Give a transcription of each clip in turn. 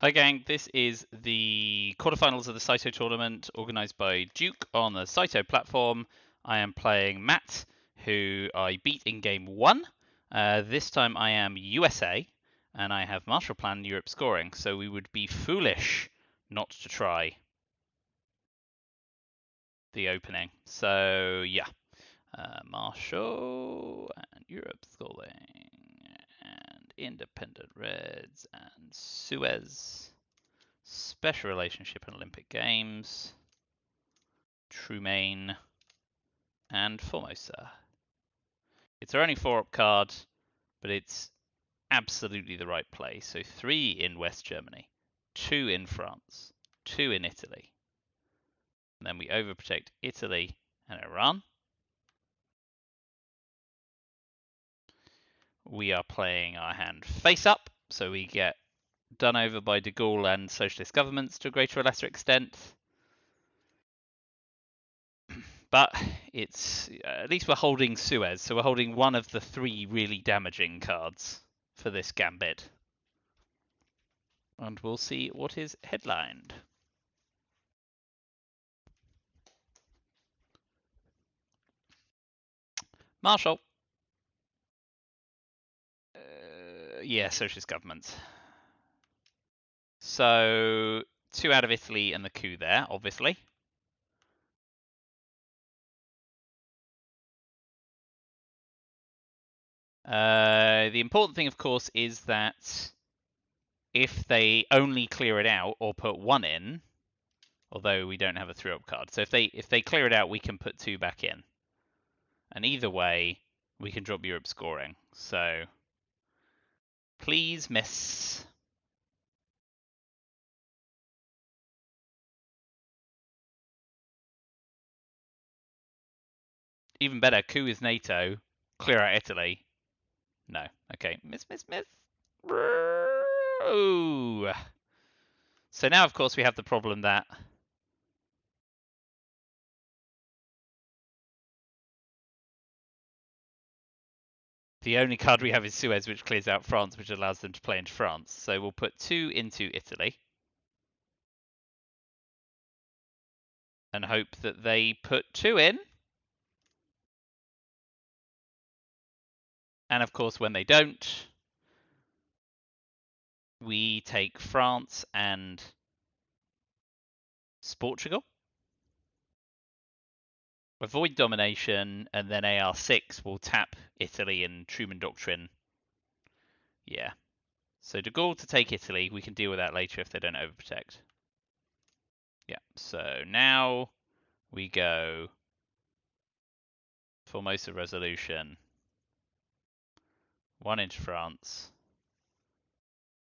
Hi gang, this is the quarterfinals of the Saito tournament organised by Duke on the Saito platform. I am playing Matt, who I beat in game 1. This time I am USA, and I have Marshall Plan Europe scoring, so we would be foolish not to try the opening. So yeah, Marshall and Europe scoring, and Independent Reds and Suez. Special Relationship in Olympic Games, Trumaine, and Formosa. It's our only 4-up card, but it's absolutely the right play. So 3 in West Germany, 2 in France, 2 in Italy. And then we overprotect Italy and Iran. We are playing our hand face up, so we get done over by de Gaulle and socialist governments to a greater or lesser extent. But it's at least we're holding Suez, so we're holding one of the 3 really damaging cards for this gambit. And we'll see what is headlined. Marshall. Yeah, socialist governments. So 2 out of Italy and the coup there, obviously. The important thing, of course, is that if they only clear it out or put 1 in, although we don't have a 3-up card, so if they clear it out, we can put 2 back in. And either way, we can drop Europe scoring. So please miss. Even better, coup is NATO. Clear out Italy. No. Okay. Miss. Ooh. So now, of course, we have the problem that the only card we have is Suez, which clears out France, which allows them to play into France. So we'll put 2 into Italy and hope that they put 2 in. And of course, when they don't, we take France and Portugal. Avoid domination, and then AR6 will tap Italy and Truman Doctrine. Yeah. So de Gaulle to take Italy. We can deal with that later if they don't overprotect. Yeah. So now we go Formosa Resolution. 1 into France.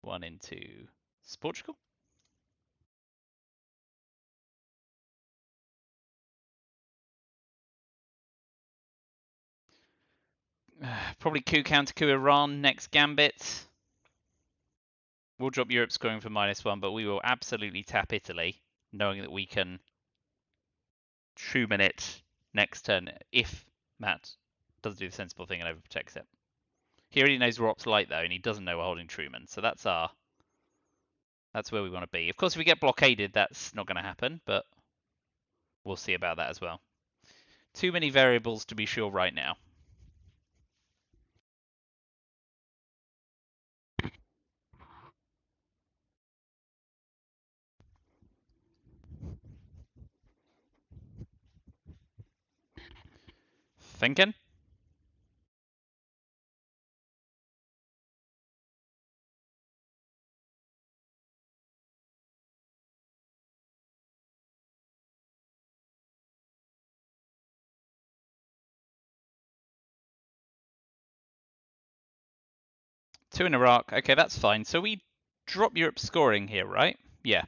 1 into Portugal. Probably coup counter coup Iran next gambit. We'll drop Europe scoring for -1, but we will absolutely tap Italy, knowing that we can Truman it next turn if Matt doesn't do the sensible thing and overprotects it. He already knows we're ops light though, and he doesn't know we're holding Truman, so that's where we want to be. Of course, if we get blockaded, that's not going to happen, but we'll see about that as well. Too many variables to be sure right now. Thinking? Two in Iraq. Okay, that's fine. So we drop Europe scoring here, right? Yeah.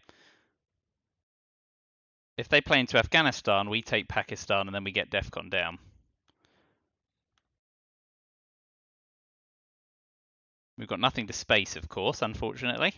If they play into Afghanistan, we take Pakistan, and then we get DEFCON down. We've got nothing to space, of course, unfortunately.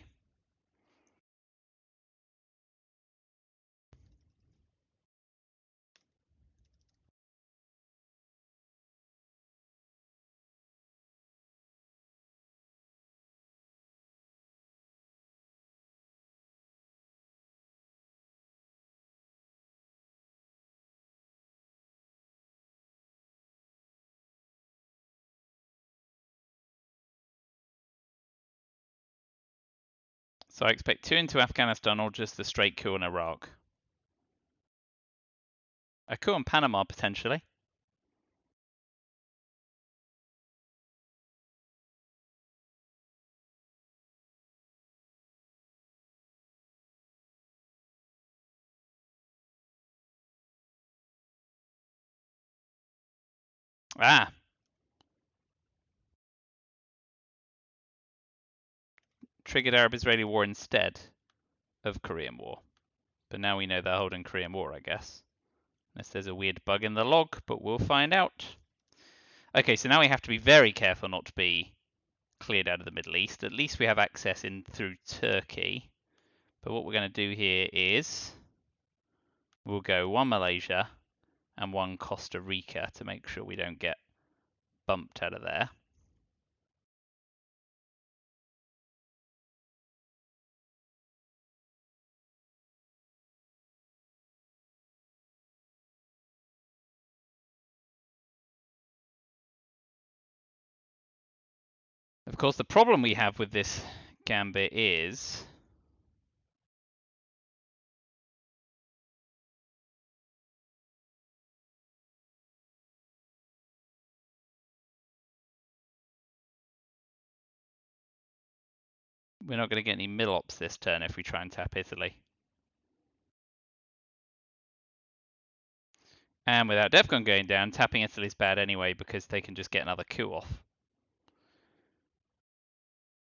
So I expect 2 into Afghanistan or just the straight coup on Iraq. A coup on Panama, potentially. Ah, triggered Arab-Israeli war instead of Korean War. But now we know they're holding Korean War, I guess. Unless there's a weird bug in the log, but we'll find out. Okay, so now we have to be very careful not to be cleared out of the Middle East. At least we have access in through Turkey. But what we're going to do here is we'll go 1 Malaysia and 1 Costa Rica to make sure we don't get bumped out of there. Of course, the problem we have with this gambit is we're not going to get any mill ops this turn if we try and tap Italy. And without Defcon going down, tapping Italy's bad anyway because they can just get another coup off.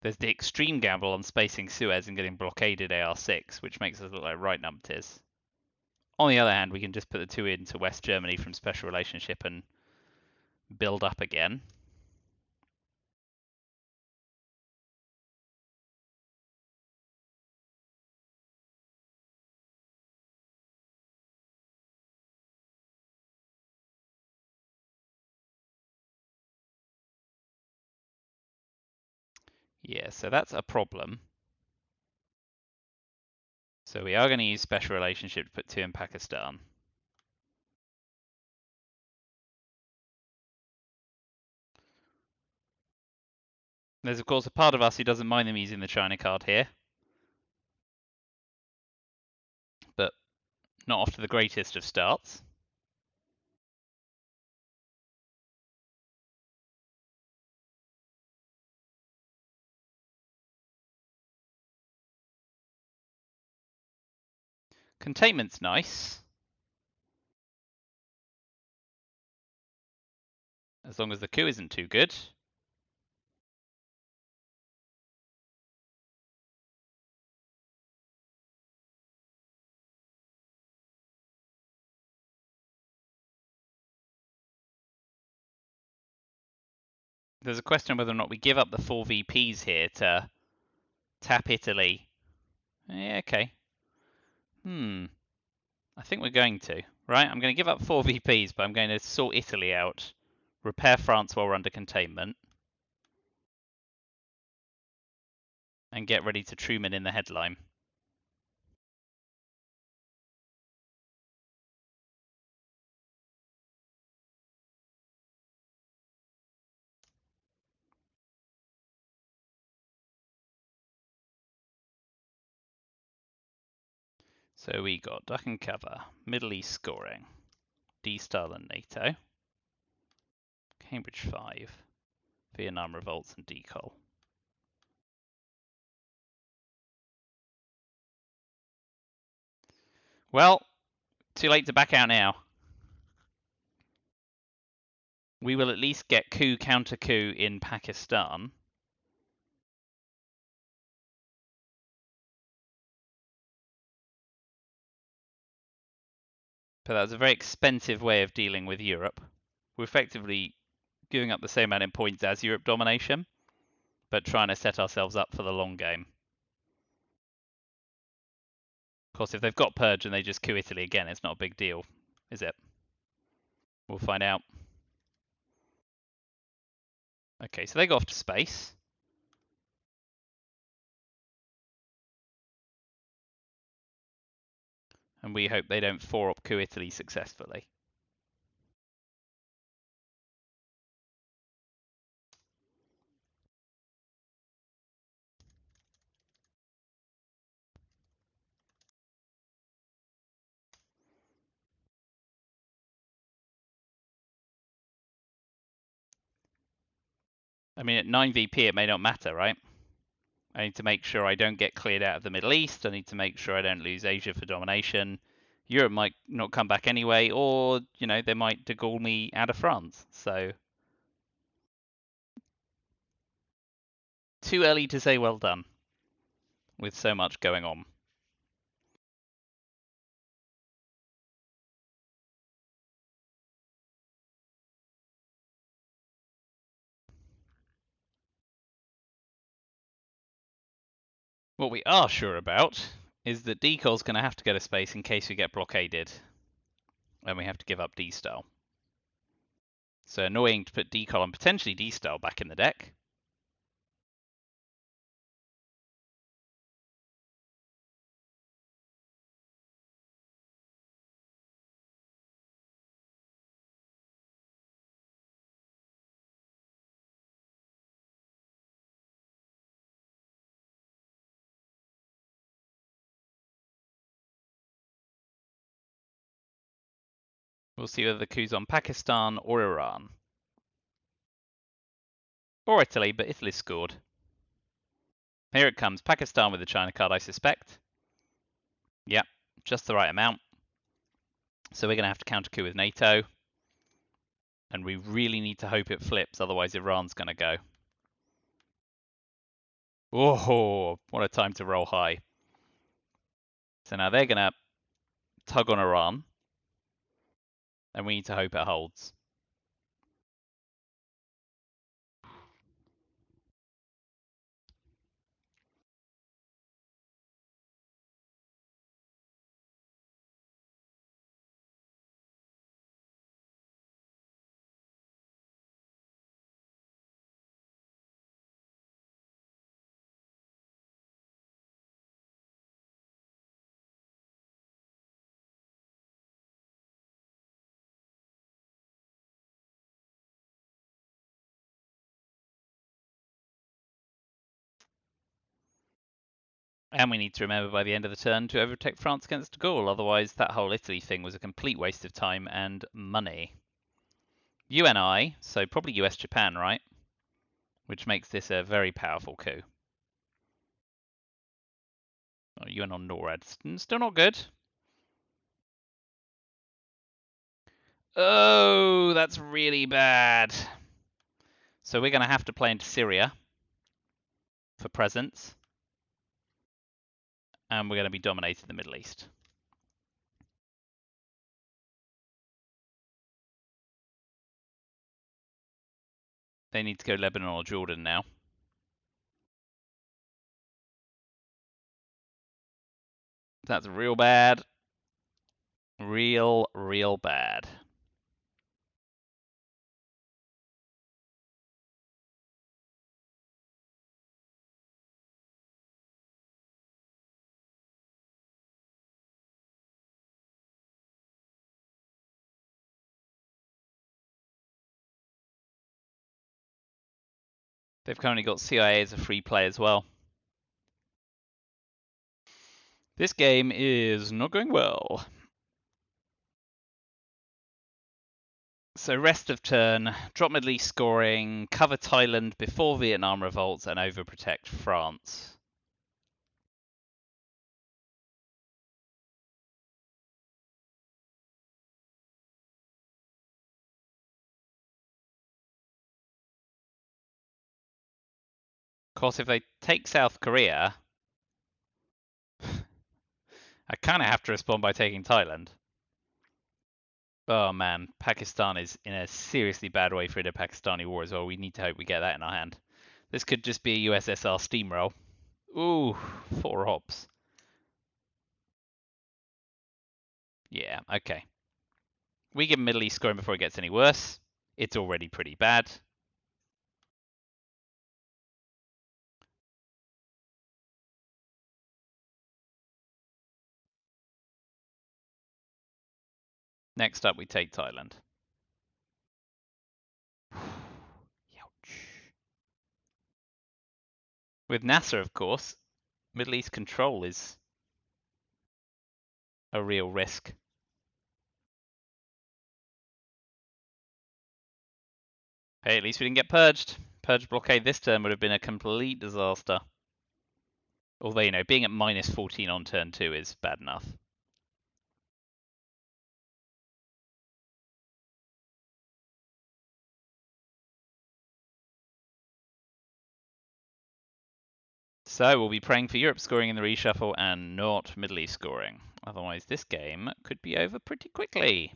There's the extreme gamble on spacing Suez and getting blockaded AR6, which makes us look like right numpties. On the other hand, we can just put the 2 into West Germany from special relationship and build up again. Yeah, so that's a problem. So we are going to use special relationship to put 2 in Pakistan. There's of course a part of us who doesn't mind them using the China card here, but not off to the greatest of starts. Containment's nice, as long as the coup isn't too good. There's a question whether or not we give up the 4 VPs here to tap Italy. Yeah, okay. I think we're going to. Right, I'm going to give up 4 VPs, but I'm going to sort Italy out, repair France while we're under containment, and get ready to Truman in the headline. So we got duck and cover, Middle East scoring, D-Style and NATO, Cambridge 5, Vietnam revolts and decol. Well, too late to back out now. We will at least get coup counter coup in Pakistan. But that's a very expensive way of dealing with Europe. We're effectively giving up the same amount in points as Europe domination, but trying to set ourselves up for the long game. Of course, if they've got Purge and they just coup Italy again, it's not a big deal, is it? We'll find out. Okay, so they go off to space. And we hope they don't 4-up coup Italy successfully. I mean, at 9 VP, it may not matter, right? I need to make sure I don't get cleared out of the Middle East. I need to make sure I don't lose Asia for domination. Europe might not come back anyway, or, you know, they might de Gaulle me out of France. So, too early to say well done with so much going on. What we are sure about is that Decol's going to have to go to space in case we get blockaded and we have to give up D-Style. So annoying to put Decol and potentially D-Style back in the deck. We'll see whether the coup's on Pakistan or Iran. Or Italy, but Italy scored. Here it comes. Pakistan with the China card, I suspect. Yep, just the right amount. So we're going to have to counter coup with NATO. And we really need to hope it flips, otherwise Iran's going to go. Oh, what a time to roll high. So now they're going to tug on Iran. And we need to hope it holds. And we need to remember by the end of the turn to overtake France against de Gaulle, otherwise that whole Italy thing was a complete waste of time and money. UNI, so probably US-Japan, right? Which makes this a very powerful coup. Oh, UN on NORAD, still not good. Oh, that's really bad. So we're going to have to play into Syria for presence. And we're going to be dominating the Middle East. They need to go Lebanon or Jordan now. That's real bad. Real bad. They've currently got CIA as a free play as well. This game is not going well. So rest of turn, drop Middle East scoring, cover Thailand before Vietnam revolts, and overprotect France. Of course, if they take South Korea, I kind of have to respond by taking Thailand. Oh man, Pakistan is in a seriously bad way for the Pakistani war as well. We need to hope we get that in our hand. This could just be a USSR steamroll. Ooh, 4 hops. Yeah, okay. We give Middle East scoring before it gets any worse. It's already pretty bad. Next up, we take Thailand. With NASA, of course, Middle East control is a real risk. Hey, at least we didn't get purged. Purge blockade this turn would have been a complete disaster. Although, you know, being at minus 14 on turn 2 is bad enough. So we'll be praying for Europe scoring in the reshuffle and not Middle East scoring. Otherwise, this game could be over pretty quickly.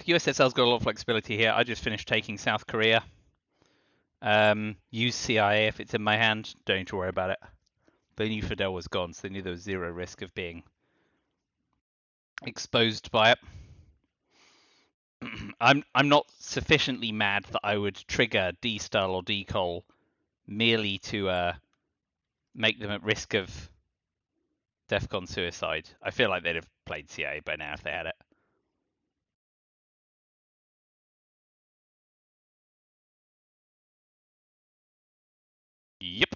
USSR's got a lot of flexibility here. I just finished taking South Korea. Use CIA if it's in my hand. Don't need to worry about it. They knew Fidel was gone, so they knew there was zero risk of being exposed by it. I'm not sufficiently mad that I would trigger D-Style or D-Col merely to make them at risk of DEFCON suicide. I feel like they'd have played CIA by now if they had it. Yep.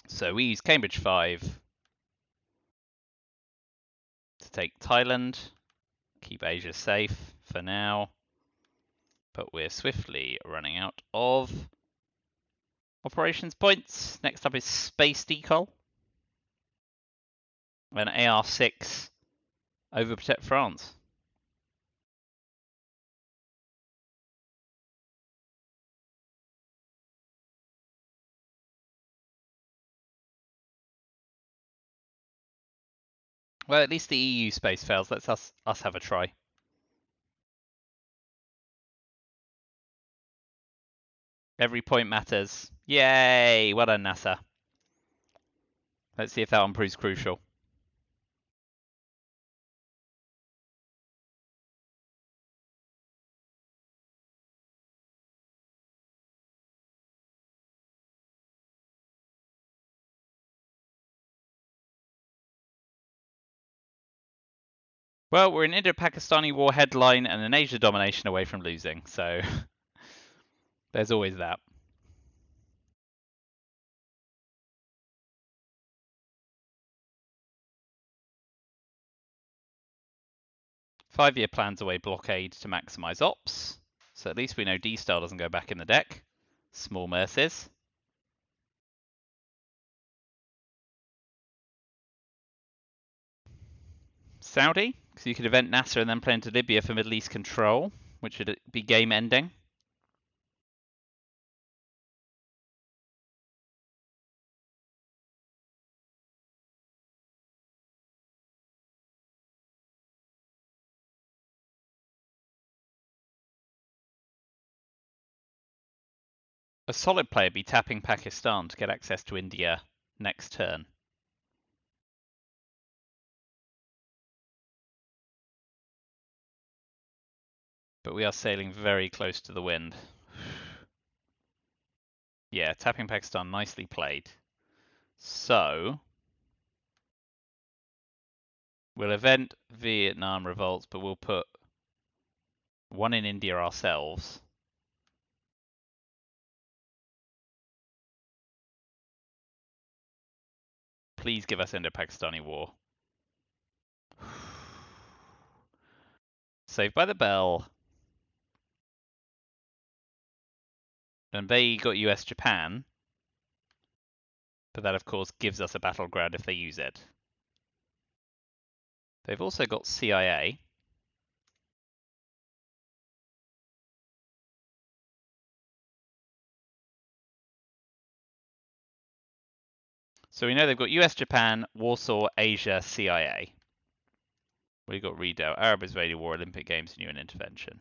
So we use Cambridge 5 to take Thailand, keep Asia safe for now, but we're swiftly running out of operations points. Next up is Space Decol. And AR6 overprotect France. Well, at least the EU space fails. Let's us have a try. Every point matters. Yay! Well done, NASA. Let's see if that one proves crucial. Well, we're an Indo-Pakistani war headline and an Asia domination away from losing, so there's always that. Five-year plans away blockade to maximize ops. So at least we know D-Star doesn't go back in the deck. Small mercies. Saudi, because you could event Nasser and then play into Libya for Middle East control, which would be game ending. A solid play would be tapping Pakistan to get access to India next turn. But we are sailing very close to the wind. Yeah, tapping Pakistan, nicely played. So, we'll event Vietnam revolts, but we'll put one in India ourselves. Please give us Indo-Pakistani war. Saved by the bell. And they got US-Japan. But that, of course, gives us a battleground if they use it. They've also got CIA. So we know they've got US, Japan, Warsaw, Asia, CIA. We've got Redoubt, Arab-Israeli War, Olympic Games, and UN intervention.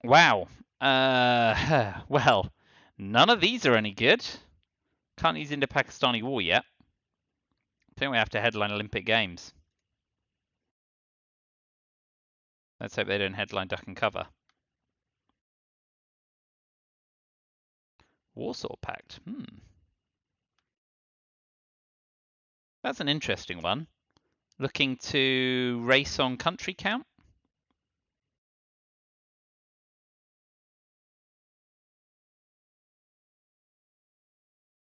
Wow. Well, none of these are any good. Can't use Indo-Pakistani War yet. I think we have to headline Olympic Games. Let's hope they don't headline Duck and Cover. Warsaw Pact. That's an interesting one. Looking to race on country count?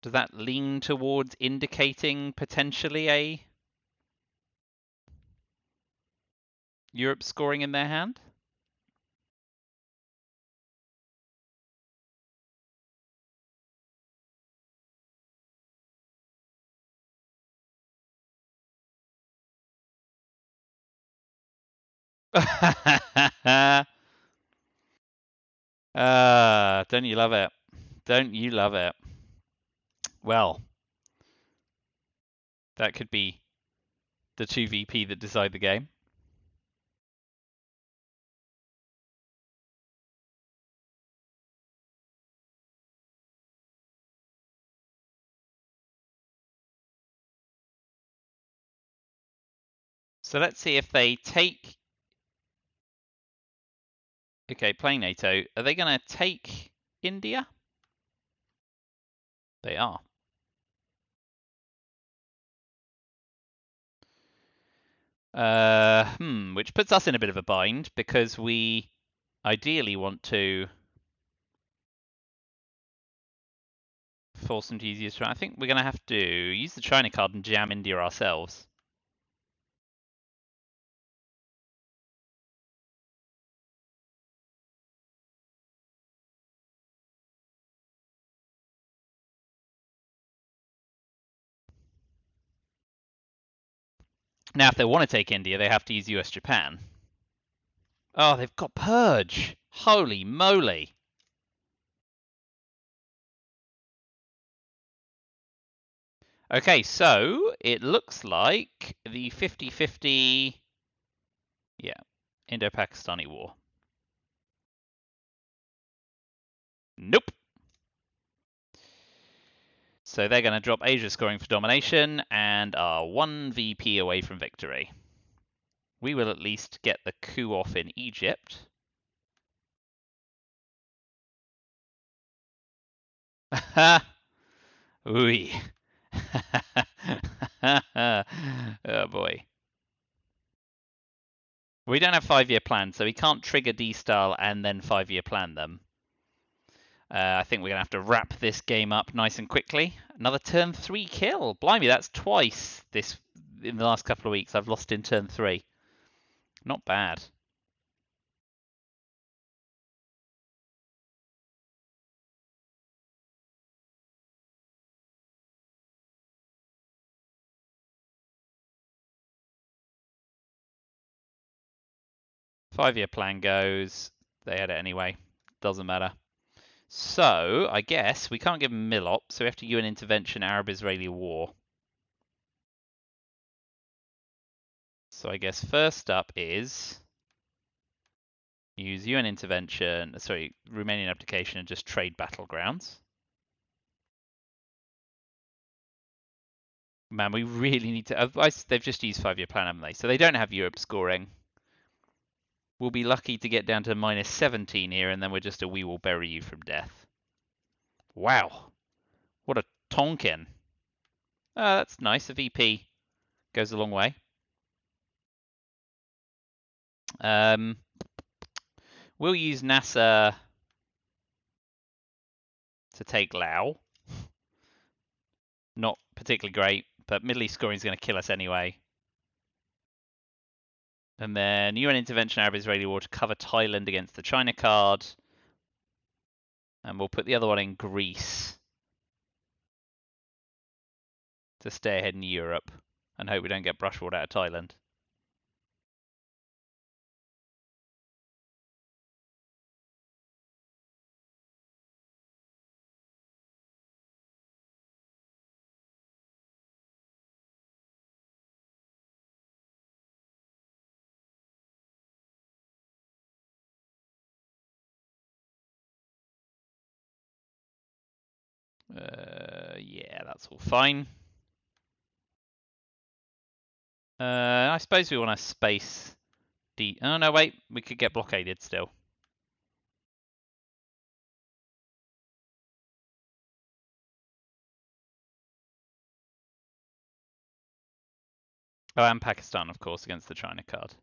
Does that lean towards indicating potentially a Europe scoring in their hand? Don't you love it? Don't you love it? Well, that could be the 2 VP that decide the game. So let's see if they take... Okay, playing NATO. Are they going to take India? They are. Which puts us in a bit of a bind because we ideally want to force them to use China. I think we're going to have to use the China card and jam India ourselves. Now, if they want to take India, they have to use US Japan. Oh, they've got Purge. Holy moly. Okay, so it looks like the 50-50, yeah, Indo-Pakistani war. Nope. So they're going to drop Asia scoring for domination and are 1 VP away from victory. We will at least get the coup off in Egypt. Ooh. Oh boy. We don't have 5-year plans, so we can't trigger D-Style and then 5-year plan them. I think we're going to have to wrap this game up nice and quickly. Another turn 3 kill. Blimey, that's twice this in the last couple of weeks I've lost in turn 3. Not bad. Five-year plan goes. They had it anyway. Doesn't matter. So, I guess we can't give them Millop, so we have to UN intervention, Arab-Israeli war. So I guess first up is use UN intervention, sorry, Romanian abdication and just trade battlegrounds. Man, we really need to... They've just used 5-year plan, haven't they? So they don't have Europe scoring. We'll be lucky to get down to minus 17 here, and then we're just a we will bury you from death. Wow. What a Tonkin. That's nice. A VP goes a long way. We'll use NASA to take Lao. Not particularly great, but Middle East scoring is going to kill us anyway. And then UN intervention, Arab-Israeli war to cover Thailand against the China card. And we'll put the other one in Greece to stay ahead in Europe and hope we don't get brushwood out of Thailand. Yeah, that's all fine. I suppose we want to space the... Oh, no, wait. We could get blockaded still. Oh, and Pakistan, of course, against the China card.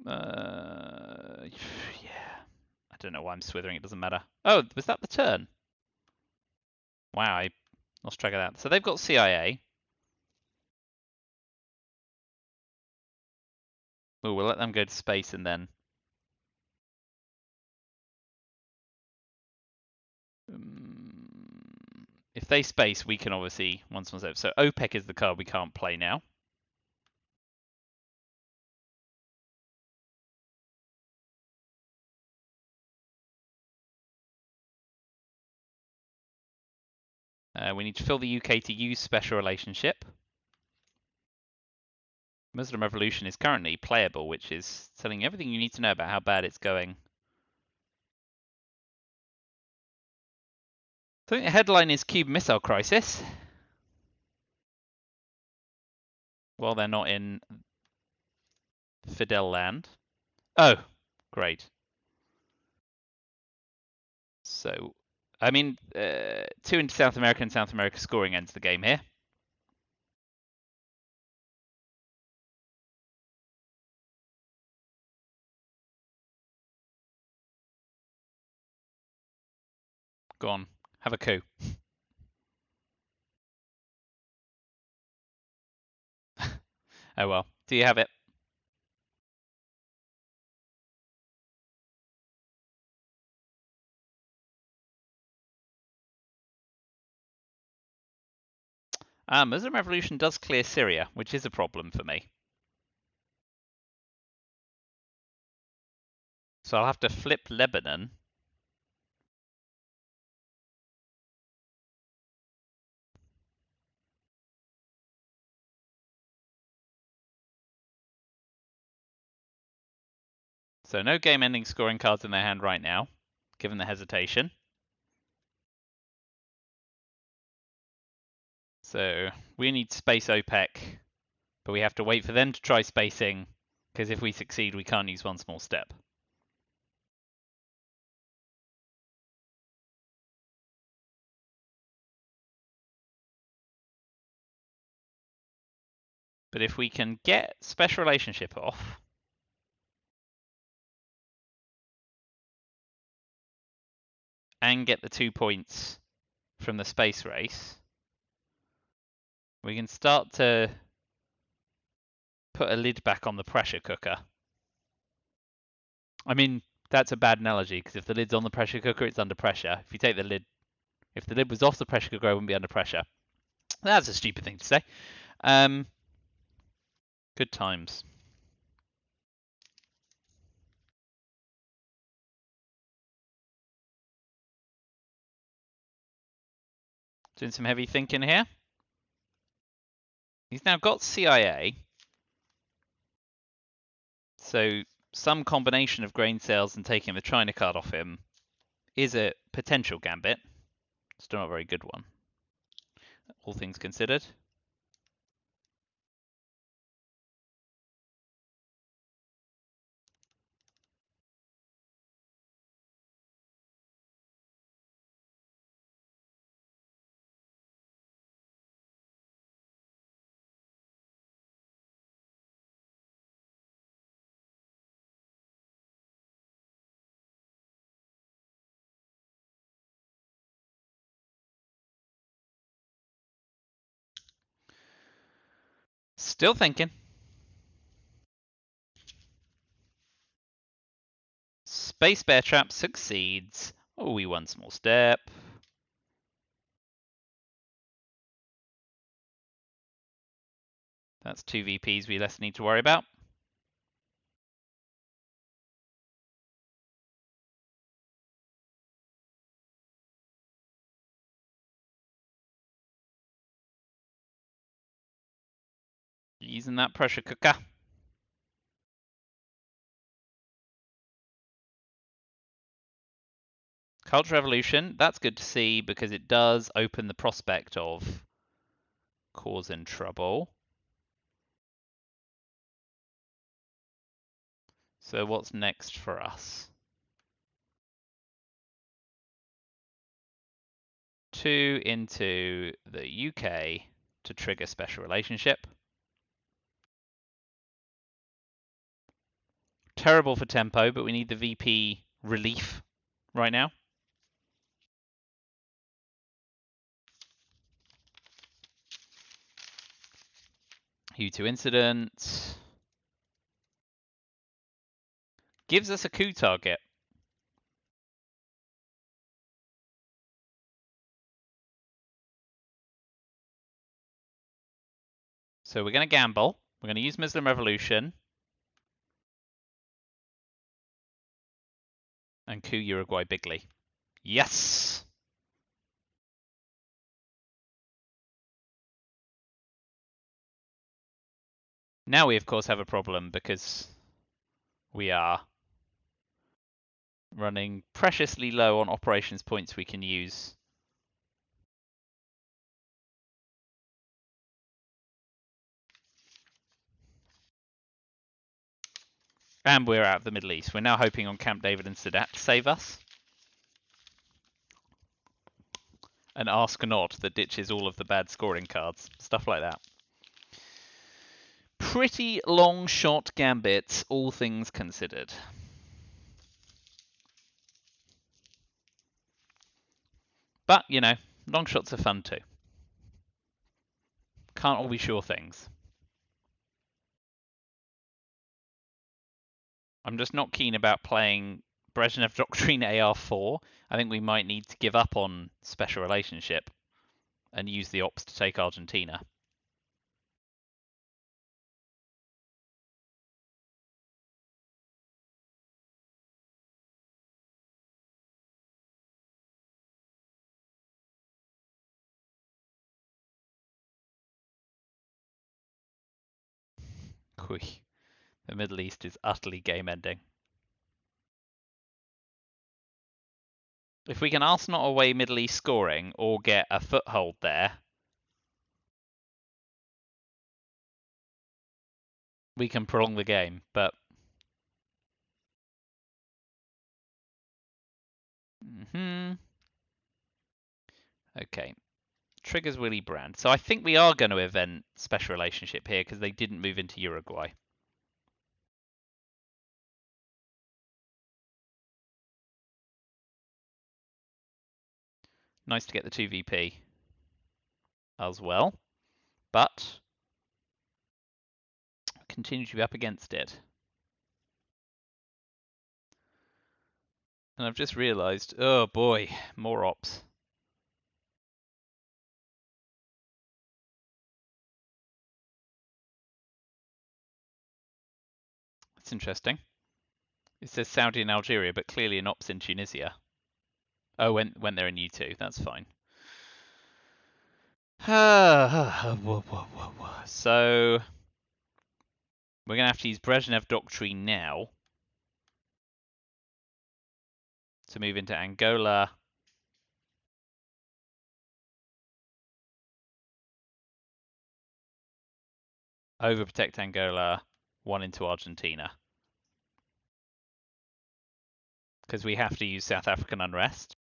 Yeah. I don't know why I'm swithering. It doesn't matter. Oh, was that the turn? Wow, I lost track of that. So they've got CIA. Oh, we'll let them go to space and then... if they space, we can obviously once over. So OPEC is the card we can't play now. We need to fill the UK to use special relationship. Muslim Revolution is currently playable, which is telling you everything you need to know about how bad it's going. I think the headline is Cuban Missile Crisis. Well, they're not in Fidel land. Oh, great. So, I mean, 2 into South America and South America scoring ends the game here. Go on, have a coup. Oh well, do you have it? Muslim Revolution does clear Syria, which is a problem for me. So I'll have to flip Lebanon. So no game-ending scoring cards in their hand right now, given the hesitation. So we need space OPEC, but we have to wait for them to try spacing, because if we succeed, we can't use one small step. But if we can get special relationship off, and get the 2 points from the space race, we can start to put a lid back on the pressure cooker. I mean, that's a bad analogy, because if the lid's on the pressure cooker, it's under pressure. If you take the lid, if the lid was off the pressure cooker, it wouldn't be under pressure. That's a stupid thing to say. Good times. Doing some heavy thinking here. He's now got CIA. So some combination of grain sales and taking the China card off him is a potential gambit. Still not a very good one, all things considered. Still thinking. Space bear trap succeeds. Oh, we one small step. That's 2 VPs we less need to worry about. Using that pressure cooker. Culture Revolution, that's good to see because it does open the prospect of causing trouble. So what's next for us? 2 into the UK to trigger special relationship. Terrible for tempo, but we need the VP relief right now. U2 incident. Gives us a coup target. So we're going to gamble. We're going to use Muslim Revolution. And coup Uruguay bigly. Yes! Now we, of course, have a problem because we are running preciously low on operations points we can use. And we're out of the Middle East. We're now hoping on Camp David and Sadat to save us. An Ask Not that ditches all of the bad scoring cards. Stuff like that. Pretty long shot gambits, all things considered. But, you know, long shots are fun too. Can't all be sure things. I'm just not keen about playing Brezhnev Doctrine AR4. I think we might need to give up on Special Relationship and use the ops to take Argentina. The Middle East is utterly game-ending. If we can Arsenal away Middle East scoring or get a foothold there, we can prolong the game, but... Okay. Triggers Willy Brandt. So I think we are going to event Special Relationship here because they didn't move into Uruguay. Nice to get the 2 VP as well, but continue to be up against it. And I've just realised, oh boy, more ops. That's interesting. It says Saudi and Algeria, but clearly an ops in Tunisia. Oh, when they're in U2, that's fine. So we're going to have to use Brezhnev Doctrine now to move into Angola. Overprotect Angola, 1 into Argentina. Because we have to use South African unrest.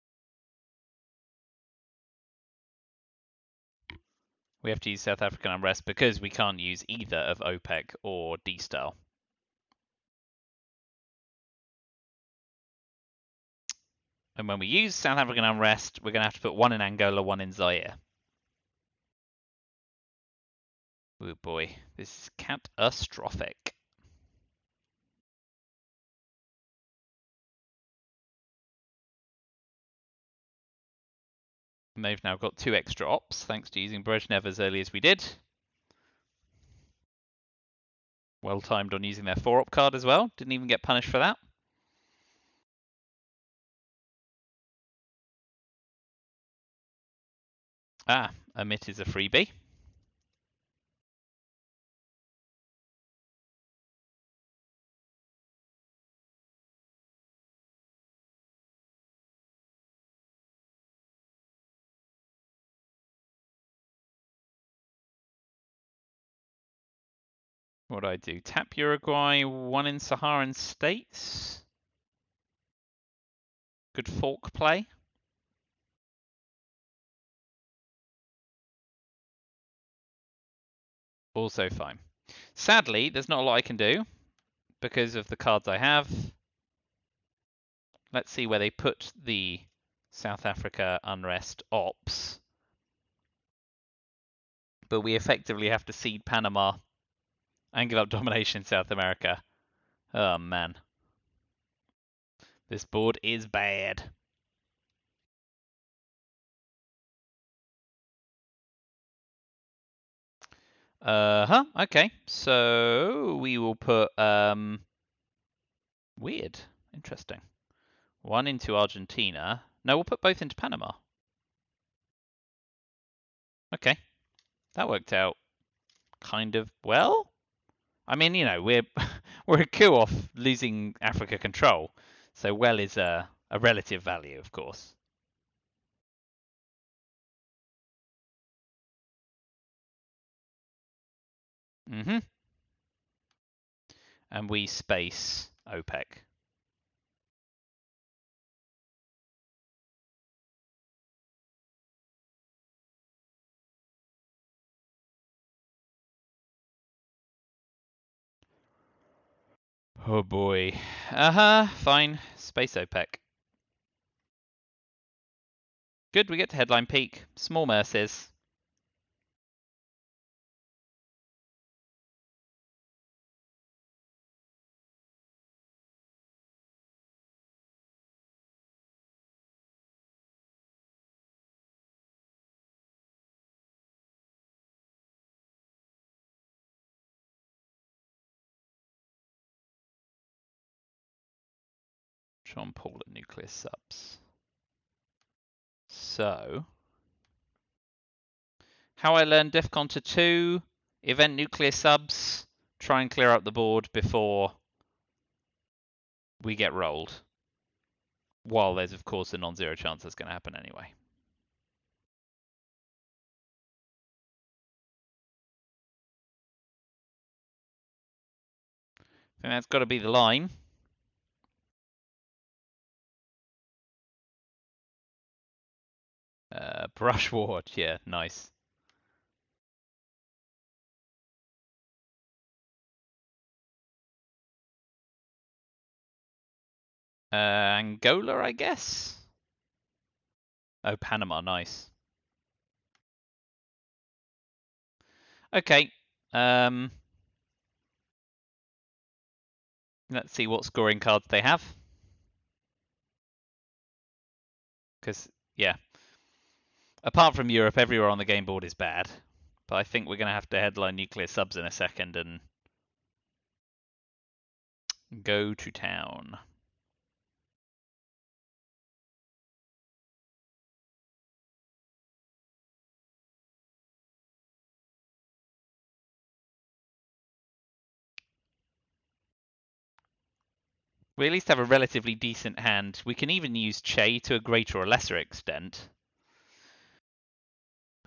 We have to use South African unrest because we can't use either of OPEC or D-Style. And when we use South African unrest, we're going to have to put 1 in Angola, 1 in Zaire. Oh boy, this is catastrophic. And they've now got 2 extra ops, thanks to using Brezhnev as early as we did. Well timed on using their 4-op card as well. Didn't even get punished for that. Ah, Emit is a freebie. What do I do? Tap Uruguay, 1 in Saharan states. Good fork play. Also fine. Sadly, there's not a lot I can do because of the cards I have. Let's see where they put the South Africa unrest ops. But we effectively have to cede Panama and give up domination in South America. Oh man. This board is bad. Okay. So we will put weird. Interesting. 1 into Argentina. No, we'll put both into Panama. Okay. That worked out kind of well. I mean, you know, we're we're a coup off losing Africa control. So well is a relative value, of course. Mm-hmm. And we space OPEC. Oh boy. Fine. Space OPEC. Good, we get to headline peak. Small mercies. John Paul at nuclear subs. So, how I learned DEF CON 2, event nuclear subs, try and clear up the board before we get rolled. While there's, of course, a non-zero chance that's going to happen anyway. I think that's got to be the line. Brush ward, yeah, nice. Angola, I guess? Oh, Panama, nice. Okay. Let's see what scoring cards they have. Because, yeah. Apart from Europe, everywhere on the game board is bad. But I think we're going to have to headline nuclear subs in a second and go to town. We at least have a relatively decent hand. We can even use Che to a greater or lesser extent.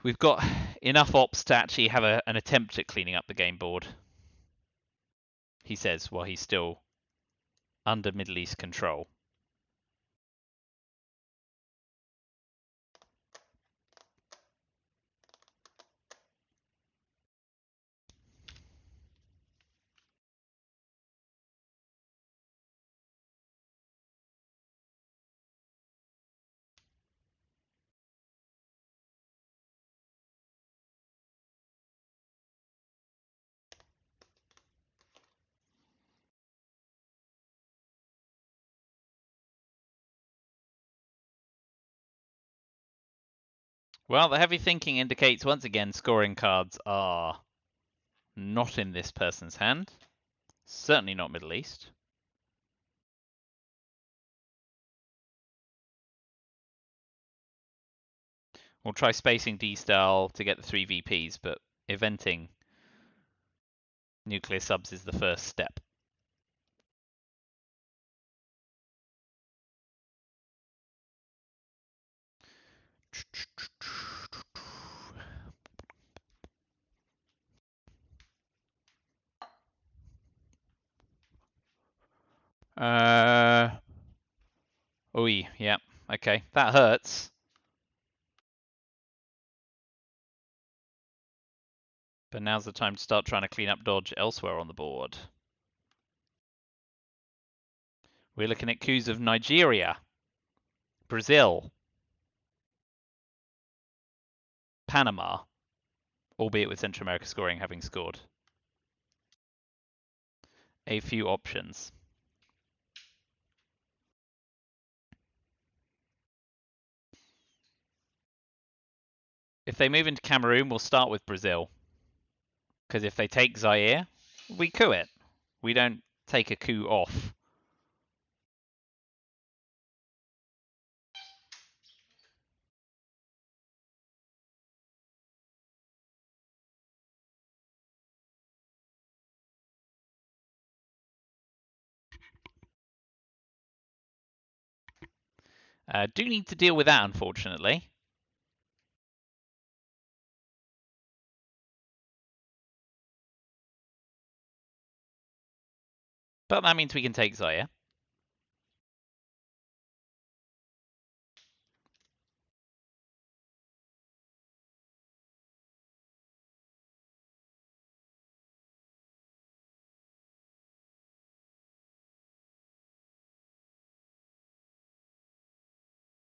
We've got enough ops to actually have an attempt at cleaning up the game board. He says, while he's still under Middle East control. Well, the heavy thinking indicates once again scoring cards are not in this person's hand. Certainly not Middle East. We'll try spacing D-style to get the 3 VPs, but eventing nuclear subs is the first step. Oh, yeah, okay, that hurts. But now's the time to start trying to clean up dodge elsewhere on the board. We're looking at coups of Nigeria, Brazil, Panama, albeit with Central America scoring having scored. A few options. If they move into Cameroon, we'll start with Brazil. Because if they take Zaire, we coup it. We don't take a coup off. Do need to deal with that, unfortunately. But that means we can take Zaire.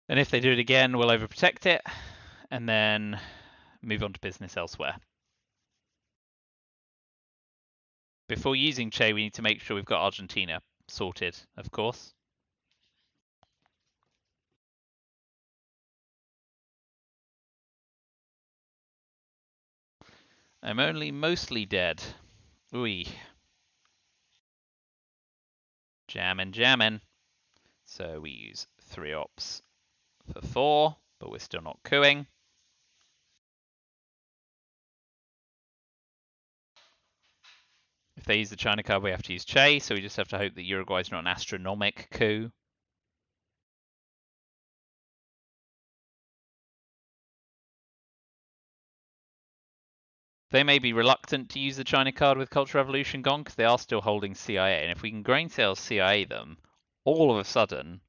And if they do it again, we'll overprotect it and then move on to business elsewhere. Before using Che, we need to make sure we've got Argentina sorted, of course. I'm only mostly dead. Ooh. Jammin'. So we use 3 ops for 4, but we're still not cooing. If they use the China card, we have to use Che, so we just have to hope that Uruguay's not an astronomic coup. They may be reluctant to use the China card with Cultural Revolution gone because they are still holding CIA, and if we can grain sales CIA them, all of a sudden,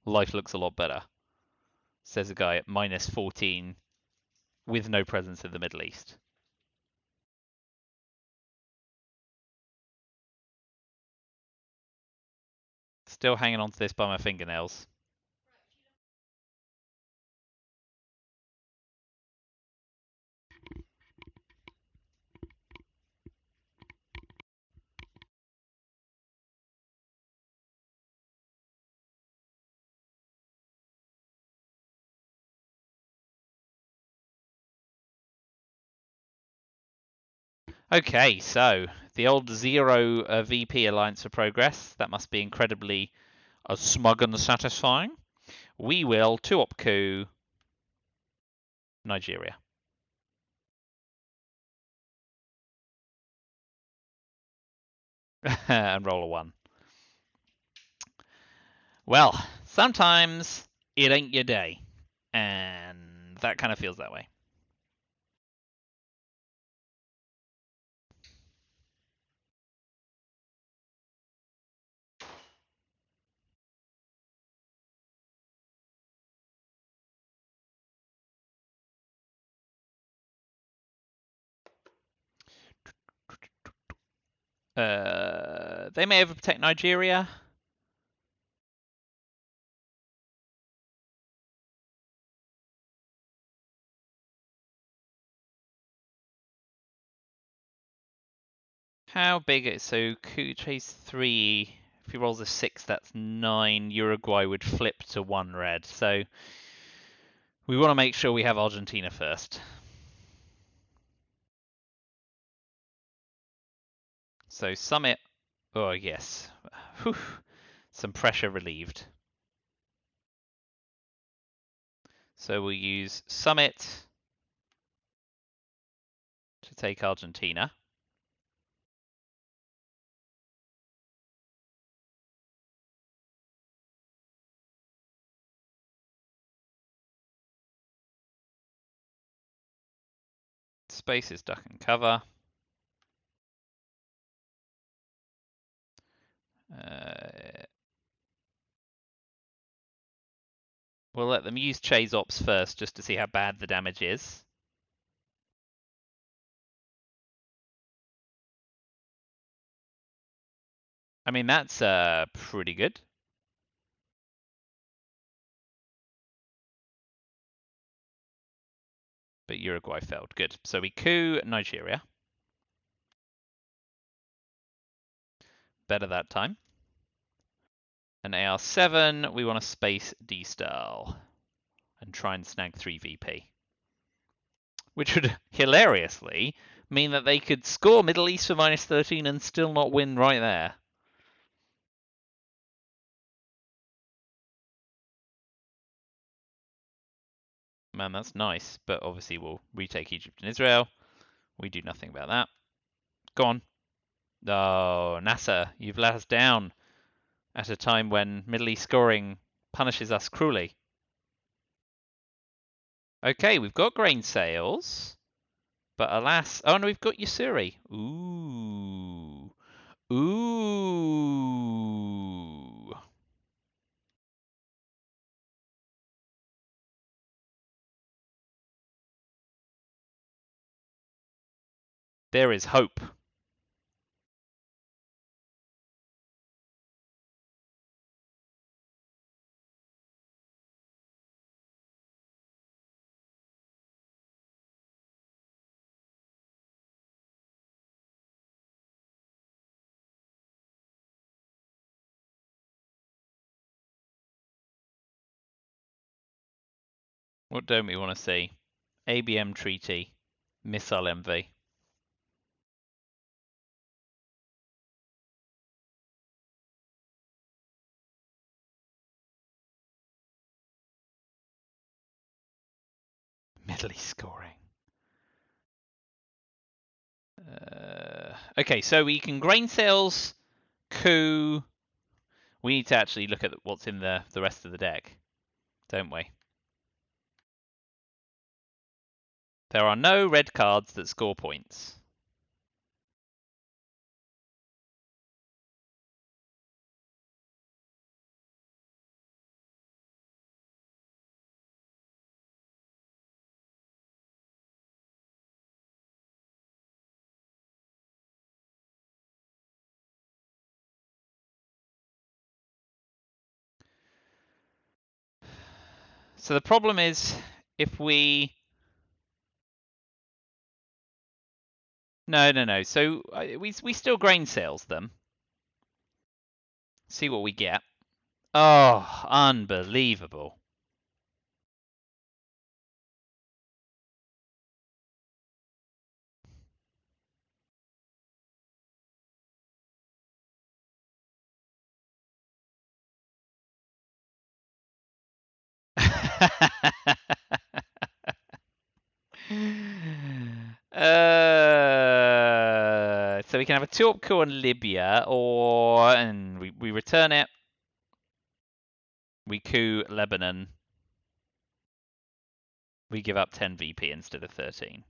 life looks a lot better. Says a guy at minus 14 with no presence in the Middle East. Still hanging on to this by my fingernails. Okay, so the old 0 VP Alliance for Progress. That must be incredibly smug and satisfying. We will 2-op coup Nigeria. And roll a 1. Well, sometimes it ain't your day. And that kind of feels that way. They may overprotect Nigeria. How big is so coup chase 3? If he rolls a 6, that's 9. Uruguay would flip to 1 red. So We want to make sure we have Argentina first. So Summit. Oh, yes. Whew. Some pressure relieved. So we'll use Summit to take Argentina. Space is duck and cover. We'll let them use Chase Ops first just to see how bad the damage is. I mean, that's pretty good. But Uruguay failed. Good. So we coup Nigeria. Better that time. And AR7, we want to space D-Style and try and snag 3 VP. Which would hilariously mean that they could score Middle East for -13 and still not win right there. Man, that's nice, but obviously we'll retake Egypt and Israel. We do nothing about that. Go on. Oh, NASA, you've let us down at a time when Middle East scoring punishes us cruelly. Okay, we've got grain sales, but alas, oh no, we've got Yasuri. Ooh. Ooh. There is hope. What don't we want to see? ABM treaty, missile MV. Middle East scoring. Okay, so we can grain sales, coup. We need to actually look at what's in the rest of the deck, don't we? There are no red cards that score points. So the problem is if we... No. So we still grain sales them. See what we get. Oh, unbelievable. So we can have a two-up coup on Libya, and we return it. We coup Lebanon. We give up 10 VP instead of 13.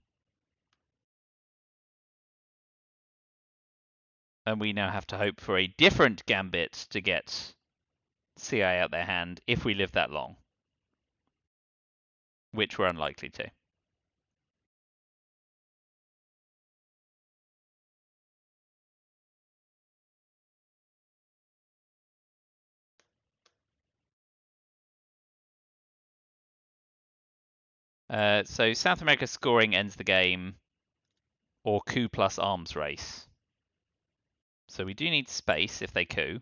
And we now have to hope for a different gambit to get CI out their hand if we live that long. Which we're unlikely to. So South America scoring ends the game, or coup plus arms race. So we do need space if they coup.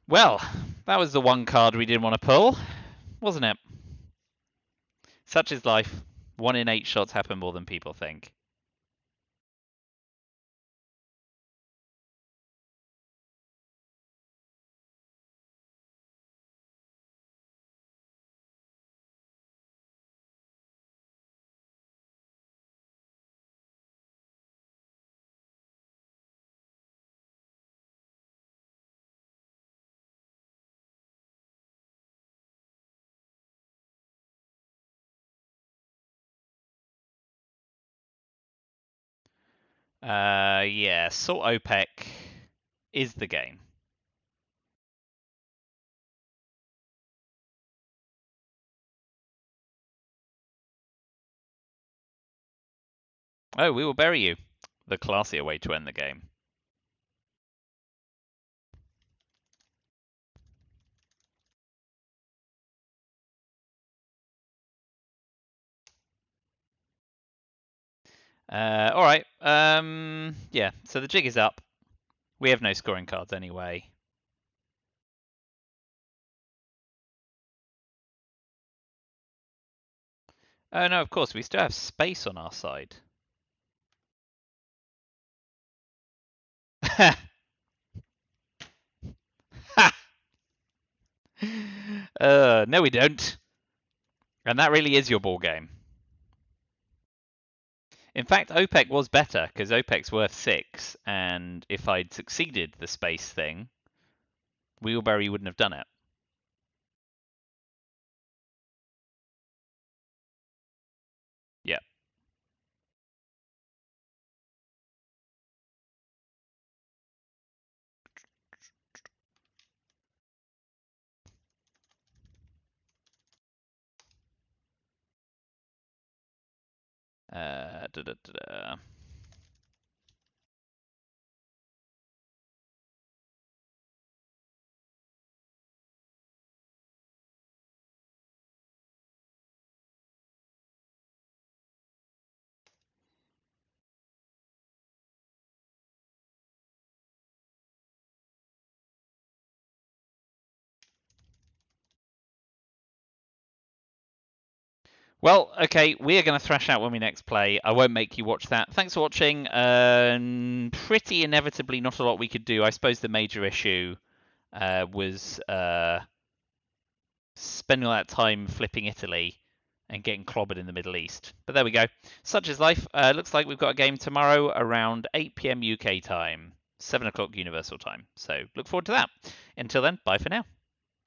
Well, that was the one card we didn't want to pull, wasn't it? Such is life. 1 in 8 shots happen more than people think. Yeah, Salt OPEC is the game. Oh, we will bury you. The classier way to end the game. All right. Yeah. So the jig is up. We have no scoring cards anyway. Oh no, of course we still have space on our side. Ha! No, we don't. And that really is your ball game. In fact, OPEC was better because OPEC's worth 6, and if I'd succeeded the space thing, Wheelberry wouldn't have done it. Yeah. Da, da, da, da. Well, okay, we are going to thrash out when we next play. I won't make you watch that. Thanks for watching. Pretty inevitably, not a lot we could do. I suppose the major issue was spending all that time flipping Italy and getting clobbered in the Middle East. But there we go. Such is life. Looks like we've got a game tomorrow around 8 p.m. UK time, 7 o'clock Universal time. So look forward to that. Until then, bye for now.